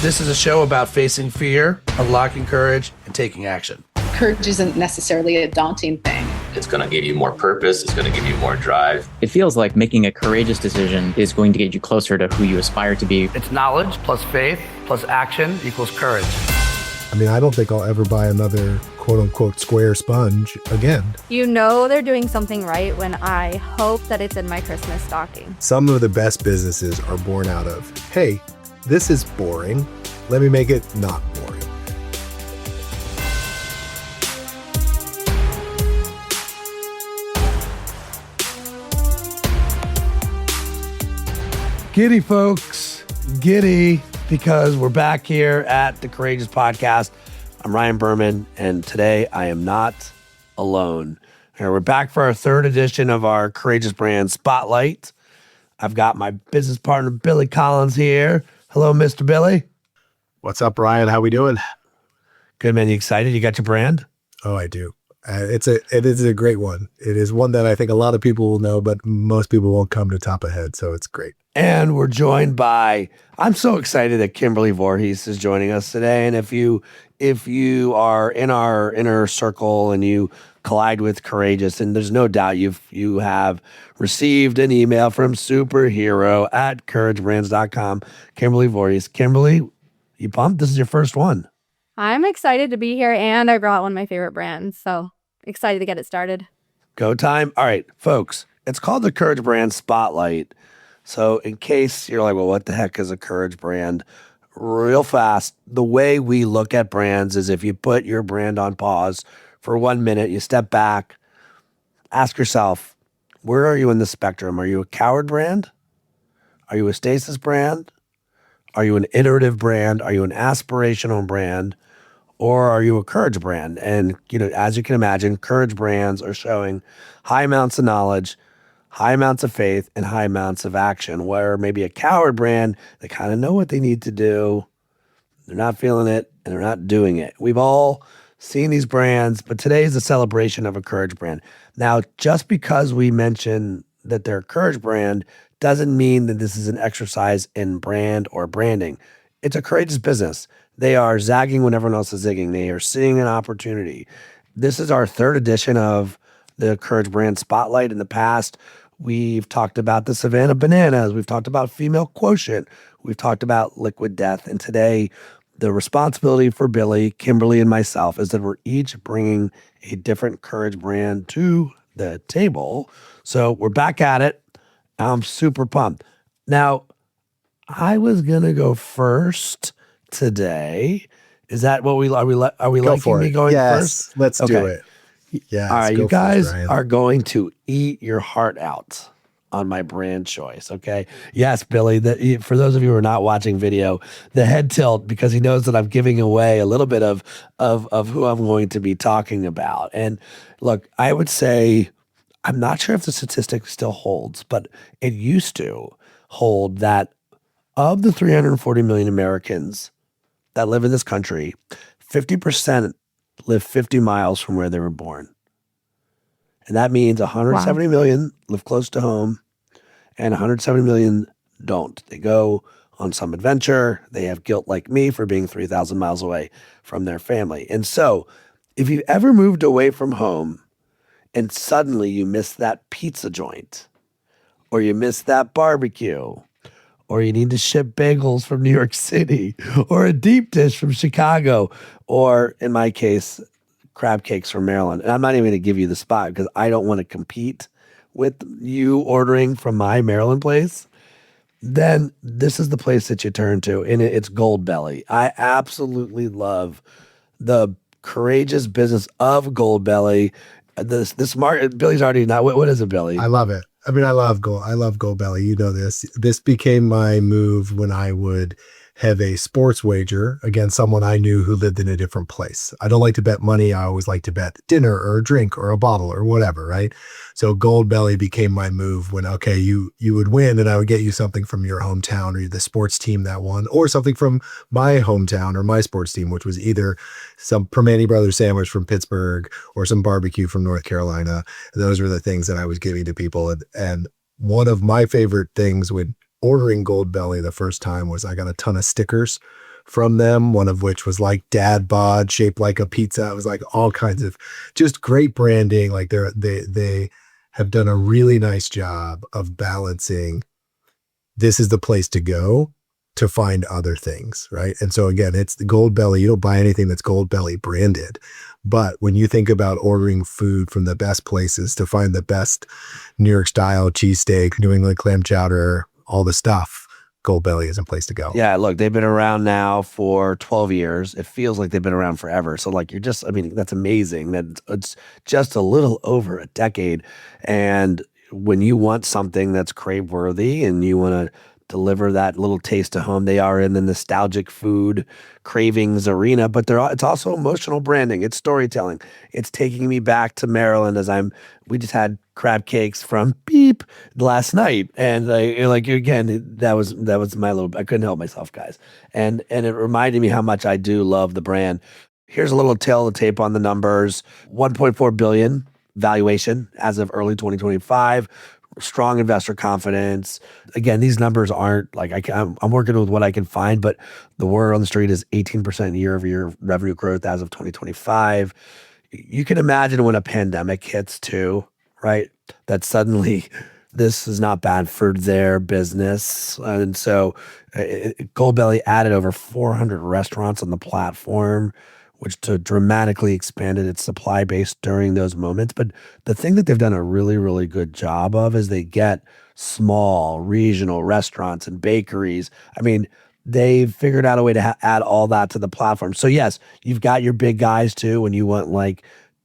This is a show about facing fear, unlocking courage, and taking action. Courage isn't necessarily a daunting thing. It's going to give you more purpose. It's going to give you more drive. It feels like making a courageous decision is going to get you closer to who you aspire to be. It's knowledge plus faith plus action equals courage. I mean, I don't think I'll ever buy another quote-unquote square sponge again. You know they're doing something right when I hope that it's in my Christmas stocking. Some of the best businesses are born out of, hey, this is boring. Let me make it not boring. Giddy, folks. Giddy, because we're back here at the Courageous Podcast. I'm Ryan Berman, and today I am not alone. Here, we're back for our third edition of our Courageous Brand Spotlight. I've got my business partner, Billy Collins, here. Hello, Mr. Billy. What's up, Ryan? How we doing? Good, man. You excited? You got your brand? Oh, I do. It is a great one. It is one that I think a lot of people will know, but most people won't come to top of head, so it's great. And we're joined by, I'm so excited that Kimberly Voorhees is joining us today. And if you are in our inner circle and you collide with Courageous, and there's no doubt you have received an email from superhero at couragebrands.com, Kimberly Voorhees. Kimberly, you pumped? This is your first one. I'm excited to be here, and I brought one of my favorite brands, so excited to get it started. Go time. All right, folks, it's called the Courage Brand Spotlight. So in case you're like, well, what the heck is a Courage brand? Real fast, the way we look at brands is if you put your brand on pause for 1 minute, you step back, ask yourself, where are you in the spectrum? Are you a coward brand? Are you a stasis brand? Are you an iterative brand? Are you an aspirational brand? Or are you a courage brand? And, as you can imagine, courage brands are showing high amounts of knowledge, high amounts of faith, and high amounts of action, where maybe a coward brand, they kind of know what they need to do. They're not feeling it, and they're not doing it. We've all seen these brands, but today is a celebration of a courage brand. Now, just because we mention that they're a courage brand doesn't mean that this is an exercise in brand or branding. It's a courageous business. They are zagging when everyone else is zigging. They are seeing an opportunity. This is our third edition of the Courage Brand Spotlight. In the past, we've talked about the Savannah Bananas. We've talked about Female Quotient. We've talked about Liquid Death. And today, the responsibility for Billy, Kimberly, and myself is that we're each bringing a different courage brand to the table. So we're back at it. I'm super pumped. Now, I was gonna go first today. Is that what we are? We liking me going first? Let's do it. Yeah. All right, you guys are going to eat your heart out on my brand choice. Okay. Yes, Billy. For those of you who are not watching video, the head tilt because he knows that I'm giving away a little bit of who I'm going to be talking about. And look, I would say I'm not sure if the statistic still holds, but it used to hold that of the 340 million Americans that live in this country, 50% live 50 miles from where they were born. And that means 170 million live close to home and 170 million don't. They go on some adventure. They have guilt like me for being 3,000 miles away from their family. And so if you've ever moved away from home and suddenly you miss that pizza joint or you miss that barbecue or you need to ship bagels from New York City or a deep dish from Chicago or, in my case, crab cakes from Maryland. And I'm not even going to give you the spot because I don't want to compete with you ordering from my Maryland place. Then this is the place that you turn to, and it's Gold Belly. I absolutely love the courageous business of Gold Belly. This market, Billy's already not. What is it, Billy? I love it. I mean, I love Gold Belly. You know this. This became my move when I would have a sports wager against someone I knew who lived in a different place. I don't like to bet money. I always like to bet dinner or a drink or a bottle or whatever, right? So Gold Belly became my move when, okay, you would win and I would get you something from your hometown or the sports team that won, or something from my hometown or my sports team, which was either some Permane Brothers sandwich from Pittsburgh or some barbecue from North Carolina. Those were the things that I was giving to people. And one of my favorite things when ordering Gold Belly the first time was I got a ton of stickers from them, one of which was like Dad Bod, shaped like a pizza. It was like all kinds of just great branding. Like they have done a really nice job of balancing this is the place to go to find other things, right? And so again, it's the Gold Belly. You don't buy anything that's Gold Belly branded. But when you think about ordering food from the best places to find the best New York style cheesesteak, New England clam chowder, all the stuff, Gold Belly is a place to go. Yeah, look, they've been around now for 12 years. It feels like they've been around forever. So like I mean, that's amazing that it's just a little over a decade. And when you want something that's crave worthy and you want to deliver that little taste to home, they are in the nostalgic food cravings arena, but it's also emotional branding. It's storytelling. It's taking me back to Maryland we just had crab cakes from Beep last night. And again, that was my I couldn't help myself, guys. And it reminded me how much I do love the brand. Here's a little tail of the tape on the numbers. 1.4 billion valuation as of early 2025. Strong investor confidence. Again, these numbers aren't like I'm working with what I can find, but the word on the street is 18% year-over-year revenue growth as of 2025. You can imagine when a pandemic hits too, right? That suddenly this is not bad for their business. And so Goldbelly added over 400 restaurants on the platform, which dramatically expanded its supply base during those moments. But the thing that they've done a really, really good job of is they get small regional restaurants and bakeries. I mean, they've figured out a way to add all that to the platform. So yes, you've got your big guys too when you want like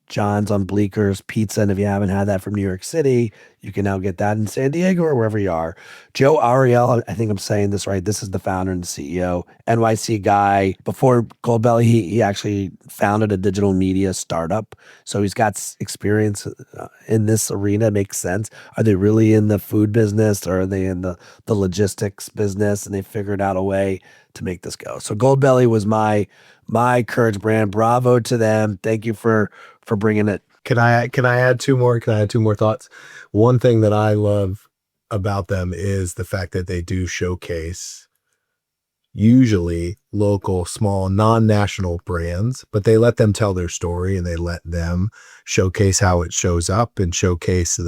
John's on Bleeckers Pizza. And if you haven't had that from New York City, you can now get that in San Diego or wherever you are. Joe Ariel, I think I'm saying this right. This is the founder and CEO, NYC guy. Before Goldbelly, he actually founded a digital media startup. So he's got experience in this arena. It makes sense. Are they really in the food business or are they in the logistics business? And they figured out a way to make this go. So Goldbelly was my Courage brand. Bravo to them. Thank you for bringing it. Can I add two more? Can I add two more thoughts? One thing that I love about them is the fact that they do showcase usually local, small, non-national brands, but they let them tell their story and they let them showcase how it shows up and showcase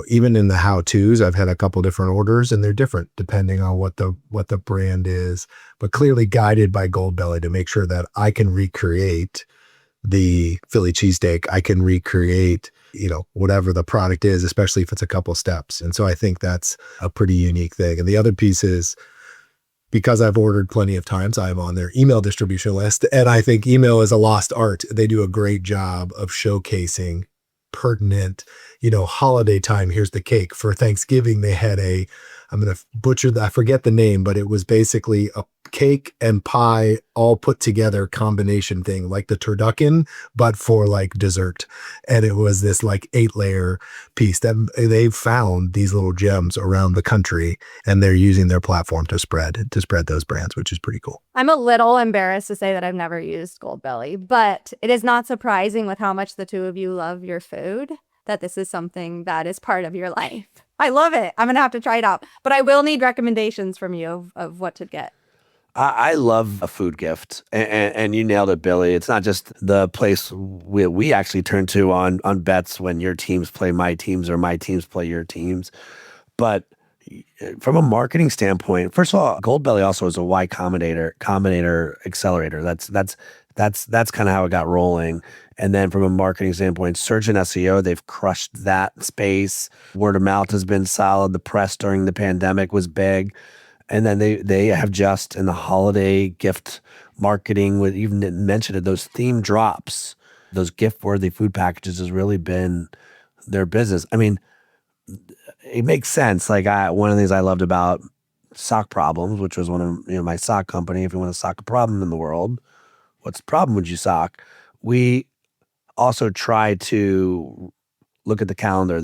even in the how-tos. I've had a couple different orders and they're different depending on what the brand is, but clearly guided by Goldbelly to make sure that I can recreate the Philly cheesesteak. I can recreate, whatever the product is, especially if it's a couple steps. And so I think that's a pretty unique thing. And the other piece is, because I've ordered plenty of times, I'm on their email distribution list. And I think email is a lost art. They do a great job of showcasing pertinent, holiday time. Here's the cake. For Thanksgiving, they had I'm going to butcher I forget the name, but it was basically a cake and pie all put together combination thing, like the turducken, but for like dessert. And it was this like 8-layer piece that they've found these little gems around the country and they're using their platform to spread those brands, which is pretty cool. I'm a little embarrassed to say that I've never used Goldbelly, but it is not surprising with how much the two of you love your food that this is something that is part of your life. I love it. I'm going to have to try it out, but I will need recommendations from you of what to get. I love a food gift, and you nailed it, Billy. It's not just the place we actually turn to on bets when your teams play my teams or my teams play your teams. But from a marketing standpoint, first of all, Goldbelly also is a Y Combinator accelerator. That's kind of how it got rolling. And then from a marketing standpoint, search and SEO, they've crushed that space. Word of mouth has been solid. The press during the pandemic was big. And then they have just in the holiday gift marketing, with even mentioned it, those theme drops, those gift-worthy food packages has really been their business. I mean, it makes sense. Like one of the things I loved about Sock Problems, which was one of my sock company. If you want to sock a problem in the world, what's the problem would you sock? We also try to look at the calendar.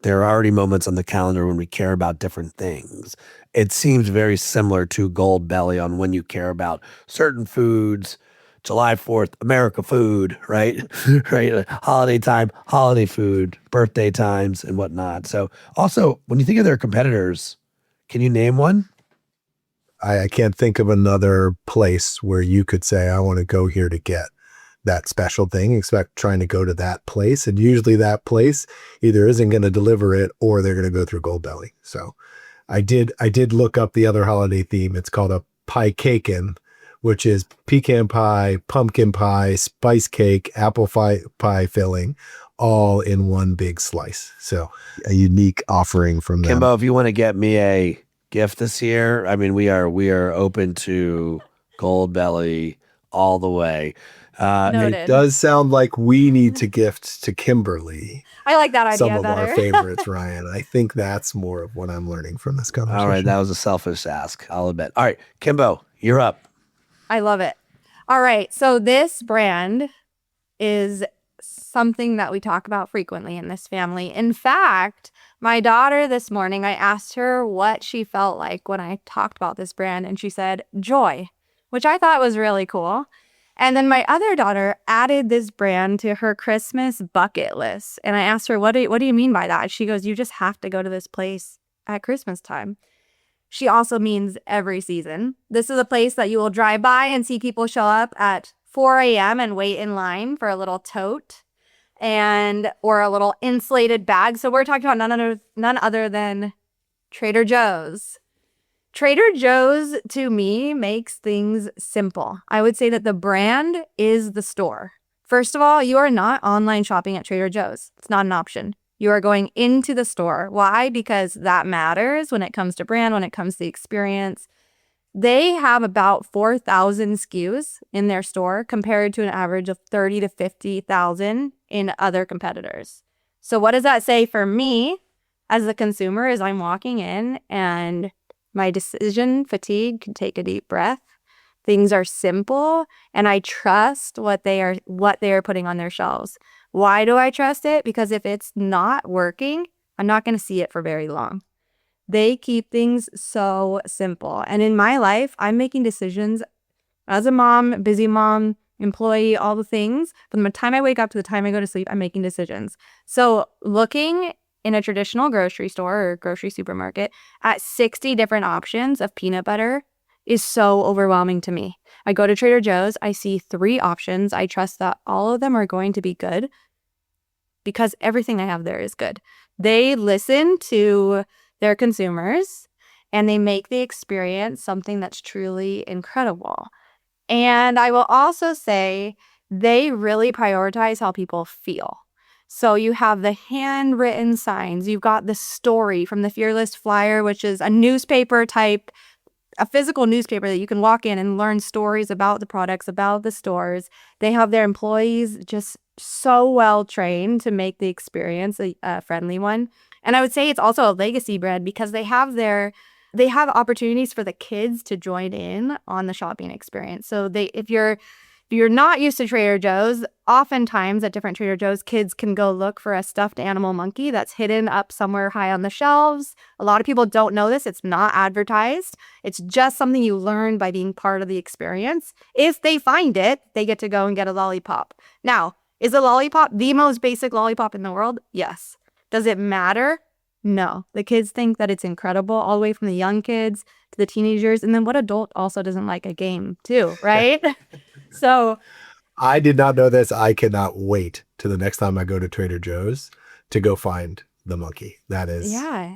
There are already moments on the calendar when we care about different things. It seems very similar to Goldbelly on when you care about certain foods. July 4th, America food, right? Right. Holiday time, holiday food, birthday times and whatnot. So also, when you think of their competitors, can you name one? I can't think of another place where you could say, I want to go here to get that special thing, expect trying to go to that place. And usually that place either isn't going to deliver it or they're going to go through Goldbelly. So I did look up the other holiday theme. It's called a pie cakein, which is pecan pie, pumpkin pie, spice cake, apple pie filling, all in one big slice. So a unique offering from them. Kimbo, if you want to get me a gift this year, I mean, we are open to Goldbelly all the way. Noted. It does sound like we need to gift to Kimberly I like that idea some of better. our favorites, Ryan. I think that's more of what I'm learning from this conversation. All right, that was a selfish ask, I'll admit. All right, Kimbo, you're up. I love it. All right. So this brand is something that we talk about frequently in this family. In fact, my daughter this morning, I asked her what she felt like when I talked about this brand, and she said joy, which I thought was really cool. And then my other daughter added this brand to her Christmas bucket list. And I asked her, what do you mean by that? She goes, you just have to go to this place at Christmas time. She also means every season. This is a place that you will drive by and see people show up at 4 a.m. and wait in line for a little tote or a little insulated bag. So we're talking about none other than Trader Joe's. Trader Joe's, to me, makes things simple. I would say that the brand is the store. First of all, you are not online shopping at Trader Joe's. It's not an option. You are going into the store. Why? Because that matters when it comes to brand, when it comes to the experience. They have about 4,000 SKUs in their store compared to an average of 30 to 50,000 in other competitors. So what does that say for me as a consumer as I'm walking in and my decision fatigue can take a deep breath? Things are simple and I trust what they are putting on their shelves. Why do I trust it? Because if it's not working, I'm not going to see it for very long. They keep things so simple. And in my life, I'm making decisions as a mom, busy mom, employee, all the things. From the time I wake up to the time I go to sleep, I'm making decisions. So looking in a traditional grocery store or grocery supermarket at 60 different options of peanut butter is so overwhelming to me. I go to Trader Joe's, I see 3 options. I trust that all of them are going to be good because everything I have there is good. They listen to their consumers and they make the experience something that's truly incredible. And I will also say they really prioritize how people feel. So you have the handwritten signs. You've got the story from the Fearless Flyer, which is a newspaper type, a physical newspaper that you can walk in and learn stories about the products, about the stores. They have their employees just so well trained to make the experience a friendly one. And I would say it's also a legacy brand because they have opportunities for the kids to join in on the shopping experience. So if you're not used to Trader Joe's, oftentimes at different Trader Joe's, kids can go look for a stuffed animal monkey that's hidden up somewhere high on the shelves. A lot of people don't know this. It's not advertised. It's just something you learn by being part of the experience. If they find it, they get to go and get a lollipop. Now, is a lollipop the most basic lollipop in the world? Yes. Does it matter? No. The kids think that it's incredible, all the way from the young kids to the teenagers. And then what adult also doesn't like a game too, right? So I did not know this. I cannot wait to the next time I go to Trader Joe's to go find the monkey. That is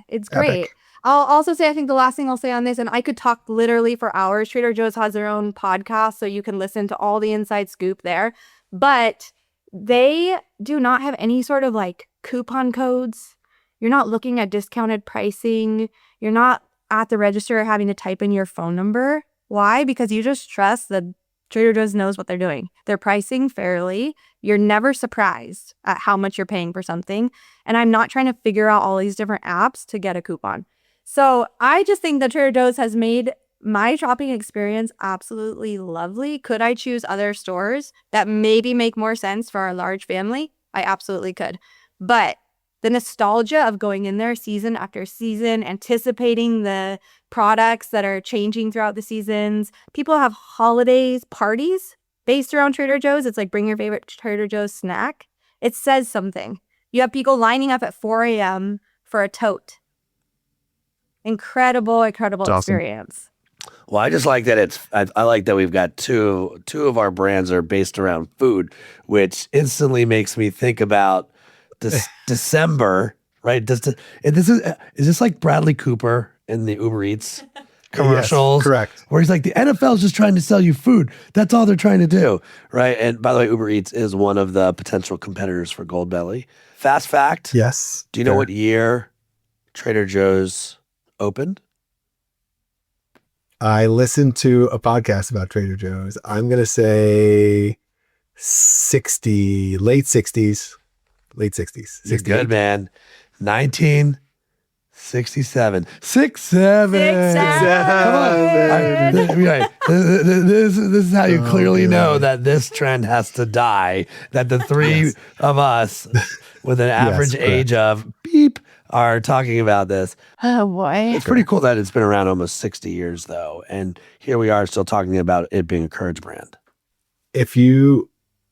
it's great. epic. I'll also say, I think the last thing I'll say on this, and I could talk literally for hours. Trader Joe's has their own podcast, so you can listen to all the inside scoop there. But they do not have any sort of like coupon codes. You're not looking at discounted pricing. You're not at the register having to type in your phone number. Why? Because you just trust that Trader Joe's knows what they're doing. They're pricing fairly. You're never surprised at how much you're paying for something. And I'm not trying to figure out all these different apps to get a coupon. So I just think that Trader Joe's has made my shopping experience absolutely lovely. Could I choose other stores that maybe make more sense for our large family? I absolutely could. But the nostalgia of going in there season after season, anticipating the products that are changing throughout the seasons. People have holidays, parties based around Trader Joe's. It's like bring your favorite Trader Joe's snack. It says something. You have people lining up at 4 a.m. for a tote. Incredible It's awesome. experience. Well, I just like that I like that we've got two of our brands are based around food, which instantly makes me think about December, right? Is this like Bradley Cooper in the Uber Eats commercials? Yes, correct. Where he's like, the NFL is just trying to sell you food. That's all they're trying to do, right? And by the way, Uber Eats is one of the potential competitors for Goldbelly. Fast fact. Yes. Do you know fair. what year Trader Joe's opened? I listened to a podcast about Trader Joe's. I'm going to say late 60s. Late 60s. You're 68. good, man. 1967. 67. Come on. Right. This is how you clearly know that this trend has to die. That the three of us with an average age of beep are talking about this. Oh boy. It's pretty cool that it's been around almost 60 years, though. And here we are still talking about it being a Courage brand. If you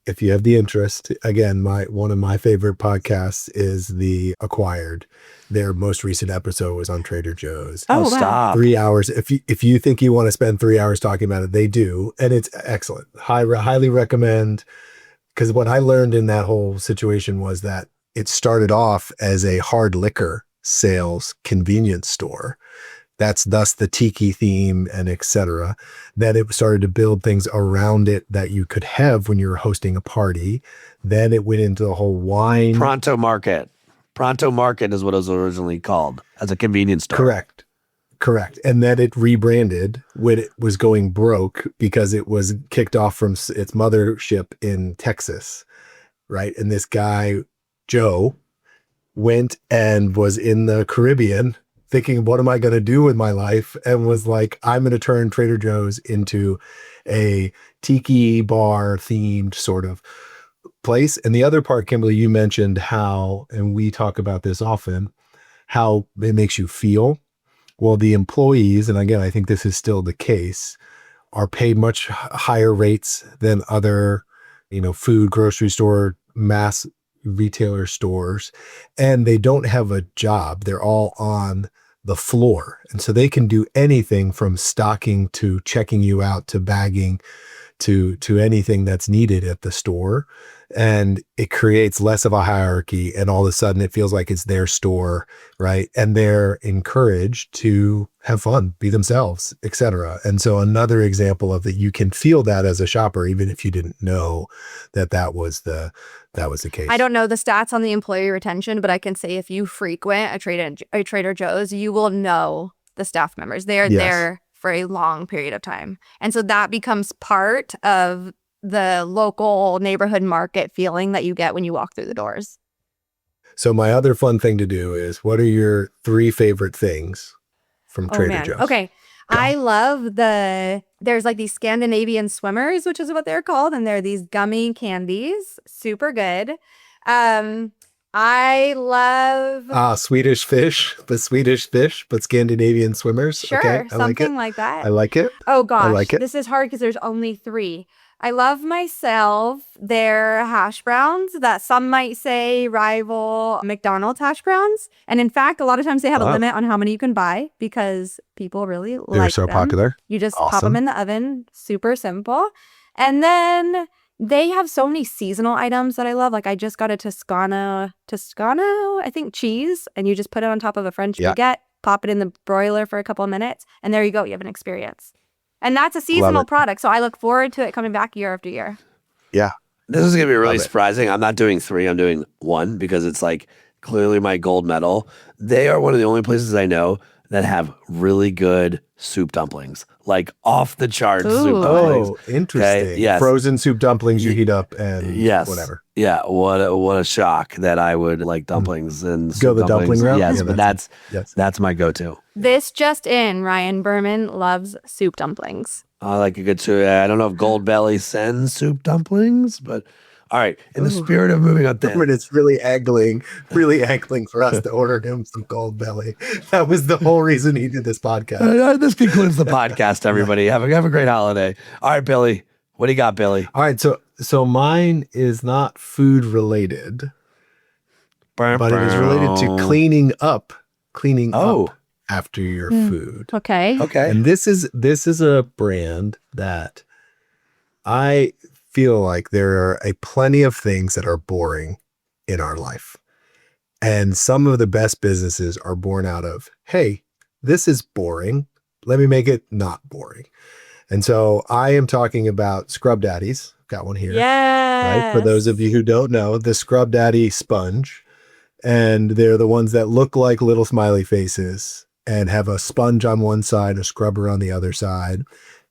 have the interest, again, one of my favorite podcasts is The Acquired. Their most recent episode was on Trader Joe's. Oh, wow. stop. 3 hours. If you think you want to spend 3 hours talking about it, they do. And it's excellent. Highly recommend. Because what I learned in that whole situation was that it started off as a hard liquor sales convenience store. That's thus the tiki theme and etc. Then it started to build things around it that you could have when you were hosting a party. Then it went into the whole wine. Pronto Market. Pronto Market is what it was originally called, as a convenience store. Correct. And then it rebranded when it was going broke because it was kicked off from its mothership in Texas, right? And this guy, Joe, went and was in the Caribbean thinking, what am I going to do with my life? And was like, I'm going to turn Trader Joe's into a tiki bar themed sort of place. And the other part, Kimberly, you mentioned how, and we talk about this often, how it makes you feel. Well, the employees, and again, I think this is still the case, are paid much higher rates than other, food, grocery store, mass retailer stores, and they don't have a job. They're all on the floor. And so they can do anything from stocking to checking you out to bagging to anything that's needed at the store. And it creates less of a hierarchy. And all of a sudden it feels like it's their store, right? And they're encouraged to have fun, be themselves, etc. And so another example of that, you can feel that as a shopper, even if you didn't know that was the case. I don't know the stats on the employee retention, but I can say if you frequent a Trader Joe's, you will know the staff members. They are there for a long period of time. And so that becomes part of the local neighborhood market feeling that you get when you walk through the doors. So my other fun thing to do is, what are your 3 favorite things from Trader Joe's? Okay. I love there's like these Scandinavian swimmers, which is what they're called. And they're these gummy candies. Super good. I love Swedish fish, but Scandinavian swimmers. Sure, okay, I something like that. I like it. Oh gosh, I like it. This is hard because there's only 3. I love myself their hash browns that some might say rival McDonald's hash browns. And in fact, a lot of times they have a limit on how many you can buy because people really like them. They're so popular. You just pop them in the oven. Super simple. And then they have so many seasonal items that I love. Like I just got a Toscano, I think, cheese. And you just put it on top of a French baguette, pop it in the broiler for a couple of minutes. And there you go. You have an experience. And that's a seasonal product. So I look forward to it coming back year after year. Yeah. This is going to be really surprising. I'm not doing 3. I'm doing 1 because it's like clearly my gold medal. They are one of the only places I know that have really good soup dumplings, like off the charts soup dumplings. Oh, interesting. Okay? Yes. Frozen soup dumplings you heat up and whatever. Yeah. What a shock that I would like dumplings and go the dumplings. dumpling route. Yes, Yeah, but that's my go-to. This just in, Ryan Berman loves soup dumplings. I like a good soup. I don't know if Goldbelly sends soup dumplings, but all right. In the spirit of moving on, It's really angling for us to order him some Goldbelly. That was the whole reason he did this podcast. This concludes the podcast, everybody. Have a great holiday. All right, Billy. What do you got, Billy? All right, so mine is not food related, but it is related to cleaning up after your food. Okay. Okay. And this is a brand that I feel like there are a plenty of things that are boring in our life. And some of the best businesses are born out of, hey, this is boring. Let me make it not boring. And so I am talking about Scrub Daddies. Got one here. Yes. Right? For those of you who don't know, the Scrub Daddy sponge. And they're the ones that look like little smiley faces and have a sponge on one side, a scrubber on the other side.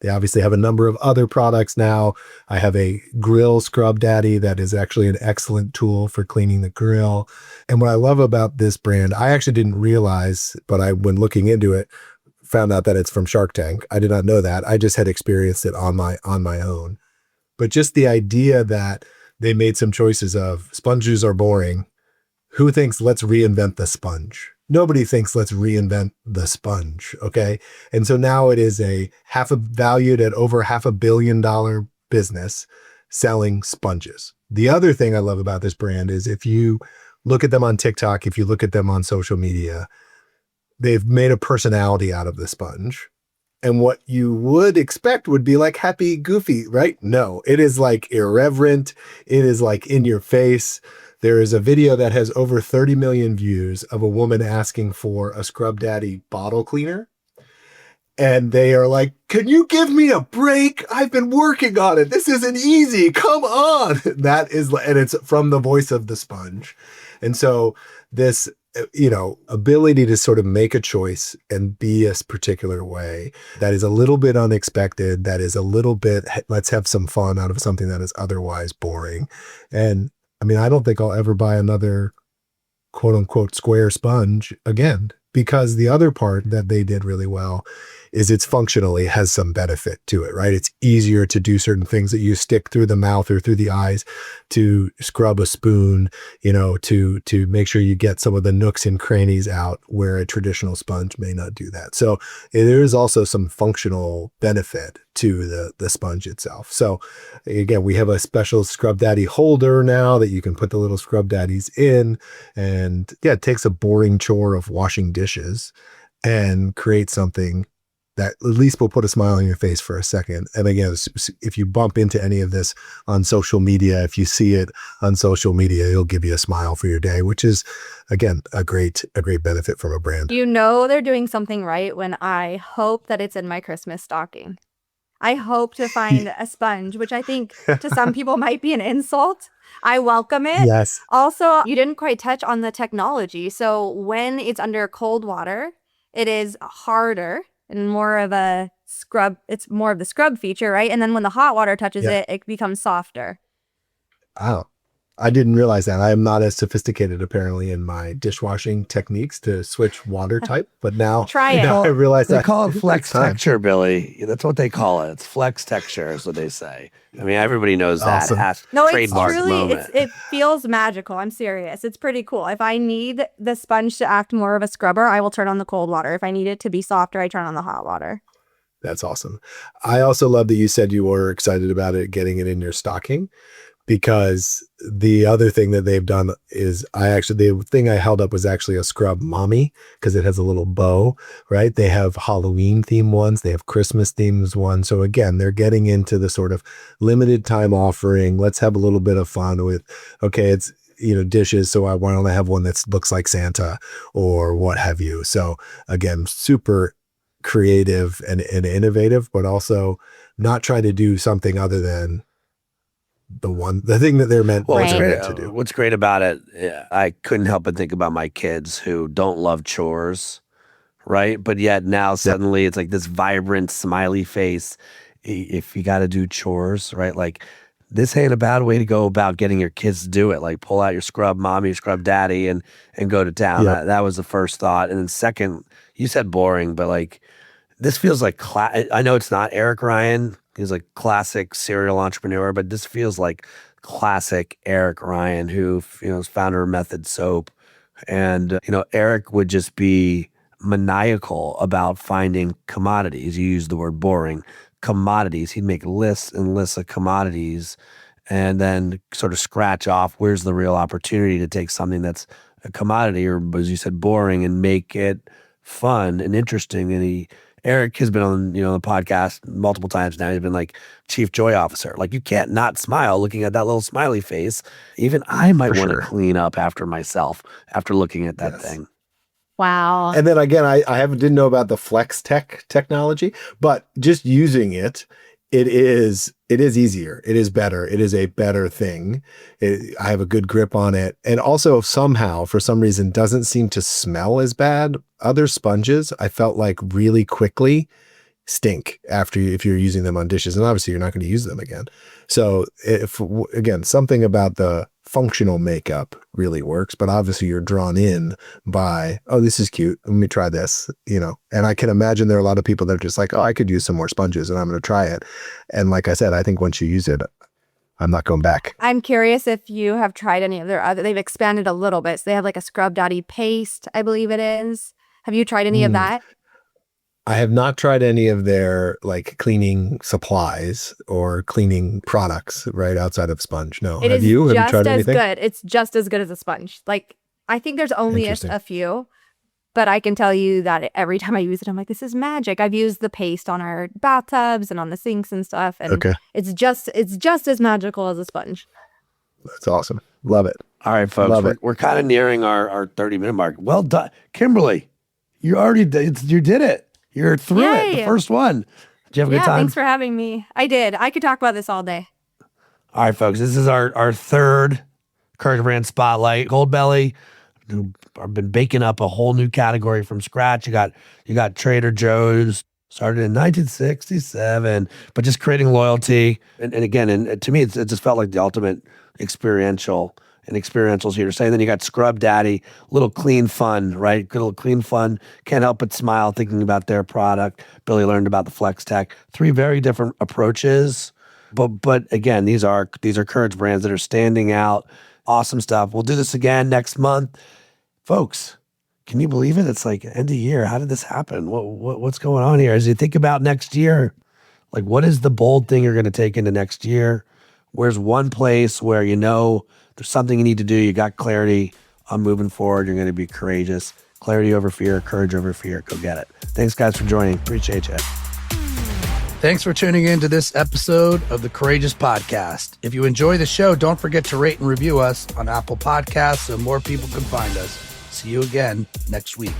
They obviously have a number of other products now. I have a grill Scrub Daddy that is actually an excellent tool for cleaning the grill. And what I love about this brand, I actually didn't realize, but when looking into it, found out that it's from Shark Tank. I did not know that. I just had experienced it on my own. But just the idea that they made some choices of sponges are boring. Who thinks let's reinvent the sponge? Nobody thinks let's reinvent the sponge. Okay. And so now it is valued at over $500 million business selling sponges. The other thing I love about this brand is if you look at them on TikTok, if you look at them on social media, they've made a personality out of the sponge. And what you would expect would be like happy, goofy, right? No, it is like irreverent. It is like in your face. There is a video that has over 30 million views of a woman asking for a Scrub Daddy bottle cleaner. And they are like, can you give me a break? I've been working on it. This isn't easy. Come on. That is, and it's from the voice of the sponge. And so this, ability to sort of make a choice and be a particular way that is a little bit unexpected, that is a little bit, let's have some fun out of something that is otherwise boring. And I mean, I don't think I'll ever buy another quote unquote square sponge again, because the other part that they did really well is it's functionally has some benefit to it, right? It's easier to do certain things that you stick through the mouth or through the eyes to scrub a spoon, to make sure you get some of the nooks and crannies out where a traditional sponge may not do that. So there is also some functional benefit to the sponge itself. So again, we have a special Scrub Daddy holder now that you can put the little Scrub Daddies in. And yeah, it takes a boring chore of washing dishes and create something that at least will put a smile on your face for a second. And again, if you bump into any of this on social media, if you see it on social media, it'll give you a smile for your day, which is, again, a great benefit from a brand. They're doing something right when I hope that it's in my Christmas stocking. I hope to find a sponge, which I think to some people might be an insult. I welcome it. Yes. Also, you didn't quite touch on the technology. So when it's under cold water, it is harder and more of a scrub. It's more of the scrub feature, right? And then when the hot water touches it, it becomes softer. Oh, I didn't realize that. I am not as sophisticated apparently in my dishwashing techniques to switch water type, but now I realize they that call it flex texture, Billy. That's what they call it. It's flex texture is what they say. I mean, everybody knows that. Awesome. No, it's trademark truly, moment. it feels magical. I'm serious. It's pretty cool. If I need the sponge to act more of a scrubber, I will turn on the cold water. If I need it to be softer, I turn on the hot water. That's awesome. I also love that you said you were excited about it, getting it in your stocking, because the other thing that they've done is the thing I held up was actually a Scrub Mommy, because it has a little bow, right? They have Halloween themed ones. They have Christmas themed ones. So again, they're getting into the sort of limited time offering. Let's have a little bit of fun with, okay, it's, dishes. So why don't I have one that looks like Santa or what have you? So again, super creative and innovative, but also not try to do something other than the thing that they're meant to do. What's great about it, I couldn't help but think about my kids who don't love chores, right? But yet now suddenly it's like this vibrant smiley face. If you got to do chores, right? Like this ain't a bad way to go about getting your kids to do it. Like pull out your Scrub Mommy, your Scrub Daddy and go to town. Yep. That was the first thought. And then second, you said boring, but like this feels like, I know it's not Eric Ryan. He's like classic serial entrepreneur, but this feels like classic Eric Ryan, who, is founder of Method Soap. And, Eric would just be maniacal about finding commodities. You use the word boring, commodities. He'd make lists and lists of commodities and then sort of scratch off where's the real opportunity to take something that's a commodity or, as you said, boring and make it fun and interesting. And Eric has been on, the podcast multiple times now. He's been like chief joy officer. Like, you can't not smile looking at that little smiley face. Even I might For want to sure. clean up after myself after looking at that thing. Wow. And then again, I didn't know about the Flex technology, but just using it is easier. It is better. It is a better thing. I have a good grip on it. And also somehow, for some reason, doesn't seem to smell as bad. Other sponges, I felt like really quickly stink if you're using them on dishes. And obviously you're not going to use them again. So again, something about the functional makeup really works, but obviously you're drawn in by, oh, this is cute. Let me try this, and I can imagine there are a lot of people that are just like, oh, I could use some more sponges and I'm going to try it. And like I said, I think once you use it, I'm not going back. I'm curious if you have tried any of their other, they've expanded a little bit. So they have like a Scrub Daddy paste, I believe it is. Have you tried any of that? I have not tried any of their like cleaning supplies or cleaning products right outside of sponge. No. Have you? Have you tried anything? Good. It's just as good as a sponge. Like, I think there's only a few, but I can tell you that every time I use it, I'm like, this is magic. I've used the paste on our bathtubs and on the sinks and stuff. And it's just as magical as a sponge. That's awesome. Love it. All right, folks, we're kind of nearing our 30-minute mark. Well done. Kimberly, you did it. You're through it, the first one. Did you have a good time? Thanks for having me. I did. I could talk about this all day. All right, folks, this is our third Courage Brand Spotlight. Gold Belly, I've been baking up a whole new category from scratch. You got Trader Joe's, started in 1967, but just creating loyalty. And again, and to me, it just felt like the ultimate experiential. And experientials here to say. Then you got Scrub Daddy, little clean fun, right? Good little clean fun. Can't help but smile thinking about their product. Billy learned about the Flex Tech. 3 very different approaches. But again, these are Courage brands that are standing out. Awesome stuff. We'll do this again next month. Folks, can you believe it? It's like end of year. How did this happen? What's going on here? As you think about next year, like, what is the bold thing you're going to take into next year? Where's one place where there's something you need to do, you got clarity on moving forward, you're going to be courageous. Clarity over fear, courage over fear. Go get it. Thanks, guys, for joining. Appreciate you. Thanks for tuning in to this episode of the Courageous Podcast. If you enjoy the show, don't forget to rate and review us on Apple Podcasts so more people can find us. See you again next week.